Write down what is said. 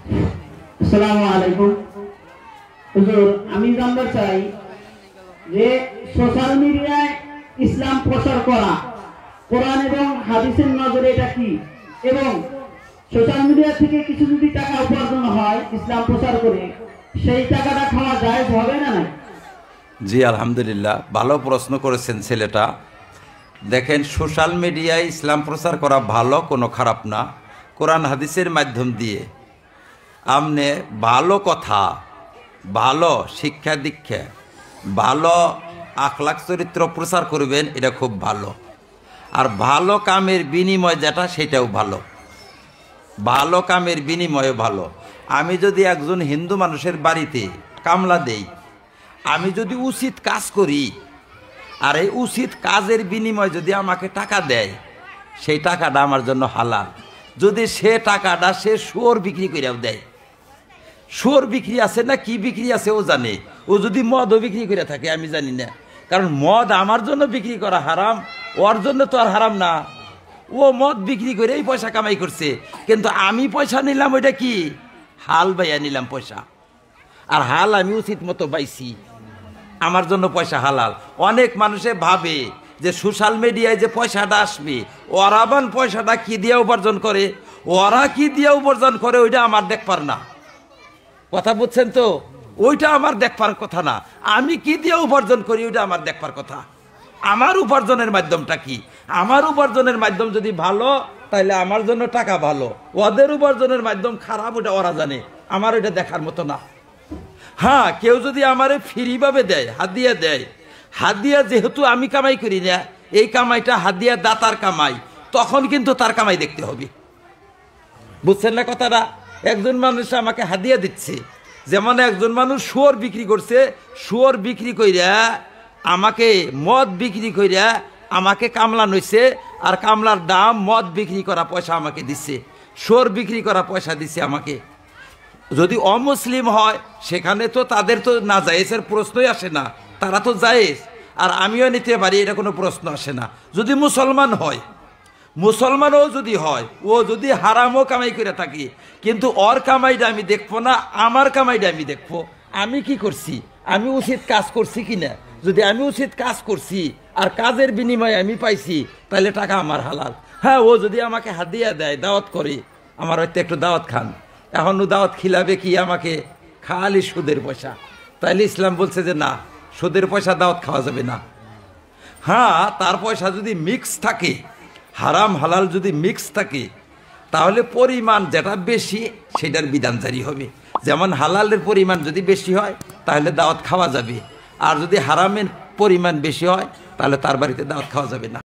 আসসালামু আলাইকুম। হুজুর, আমি জানতে চাই যে সোশ্যাল মিডিয়ায় ইসলাম প্রচার করা কোরআন এবং হাদিসের নজরে এটা কি, এবং সোশ্যাল মিডিয়া থেকে কিছু যদি টাকা উপার্জন হয় ইসলাম প্রচার করে, সেই টাকাটা খাওয়া জায়েজ হবে না? জি আলহামদুলিল্লাহ, ভালো প্রশ্ন করেছেন ছেলেটা। দেখেন, সোশ্যাল মিডিয়ায় ইসলাম প্রচার করা ভালো, কোনো খারাপ না। কোরআন হাদিসের মাধ্যম দিয়ে আপনি ভালো কথা, ভালো শিক্ষা দীক্ষা, ভালো আখলাক চরিত্র প্রচার করবেন, এটা খুব ভালো। আর ভালো কামের বিনিময় যেটা, সেটাও ভালো। ভালো কামের বিনিময়ে ভালো। আমি যদি একজন হিন্দু মানুষের বাড়িতে কামলা দেই, আমি যদি উচিত কাজ করি, আর এই উচিত কাজের বিনিময়ে যদি আমাকে টাকা দেয়, সেই টাকাটা আমার জন্য হালাল। যদি সে টাকাটা সে শুয়োর বিক্রি করেও দেয়, শুয়োর বিক্রি আছে না কি বিক্রি আছে ও জানে, ও যদি মদও বিক্রি করে থাকে আমি জানি না, কারণ মদ আমার জন্য বিক্রি করা হারাম, ওর জন্য তো আর হারাম না। ও মদ বিক্রি করে এই পয়সা কামাই করছে, কিন্তু আমি পয়সা নিলাম, ওইটা কি হাল বাইয়া নিলাম পয়সা, আর হাল আমি উচিত মতো পাইছি, আমার জন্য পয়সা হালাল। অনেক মানুষে ভাবে যে সোশ্যাল মিডিয়ায় যে পয়সাটা আসবে, ওরা বান পয়সাটা কি দিয়ে উপার্জন করে, ওরা কি দিয়ে উপার্জন করে ওইটা আমার দেখবার না। কথা বুঝছেন তো? ওইটা আমার দেখবার কথা না। আমি কি দিয়ে উপার্জন করি ওইটা আমার দেখবার কথা। আমার উপার্জনের মাধ্যমটা কি? আমার উপার্জনের মাধ্যম যদি ভালো, তাহলে আমার জন্য টাকা ভালো। ওদের উপার্জনের মাধ্যম খারাপ, ওটা ওরা জানে, আমার ওইটা দেখার মতো না। হ্যাঁ, কেউ যদি আমারে ফ্রিভাবে দেয়, হাদিয়া দেয়, হাদিয়া যেহেতু আমি কামাই করি না, এই কামাইটা হাদিয়া দাতার কামাই, তখন কিন্তু তার কামাই দেখতে হবে। বুঝছেন না কথাটা? একজন মানুষ আমাকে হাদিয়া দিচ্ছে, যেমন একজন মানুষ শুয়োর বিক্রি করছে, শুয়োর বিক্রি কইরা আমাকে মদ বিক্রি কইরা আমাকে কামলা নইছে, আর কামলার দাম মদ বিক্রি করা পয়সা আমাকে দিচ্ছে, শুয়োর বিক্রি করা পয়সা দিচ্ছে আমাকে। যদি অমুসলিম হয়, সেখানে তো তাদের তো না জায়েজের প্রশ্নই আসে না, তারা তো জায়েজ, আর আমিও নিতে পারি, এটা কোনো প্রশ্ন আসে না। যদি মুসলমান হয়, মুসলমানও যদি হয়, ও যদি হারামও কামাই করে থাকি, কিন্তু ওর কামাইটা আমি দেখবো না, আমার কামাইটা আমি দেখবো। আমি কি করছি, আমি উচিত কাজ করছি কিনা। যদি আমি উচিত কাজ করছি আর কাজের বিনিময়ে আমি পাইছি, তাহলে টাকা আমার হালাল। হ্যাঁ, ও যদি আমাকে হাদিয়া দেয়, দাওয়াত করে, আমার হয়তো একটু দাওয়াত খান, এখন ও দাওয়াত খিলাবে কি আমাকে, খালি সুদের পয়সা, তাইলে ইসলাম বলছে যে না, সুদের পয়সা দাওয়াত খাওয়া যাবে না। হ্যাঁ, তার পয়সা যদি মিক্স থাকে, হারাম হালাল যদি মিক্স থাকে, তাহলে পরিমাণ যেটা বেশি সেটার বিধান জারি হবে। যেমন হালালের পরিমাণ যদি বেশি হয়, তাহলে দাওয়াত খাওয়া যাবে, আর যদি হারামের পরিমাণ বেশি হয়, তাহলে তার বাড়িতে দাওয়াত খাওয়া যাবে না।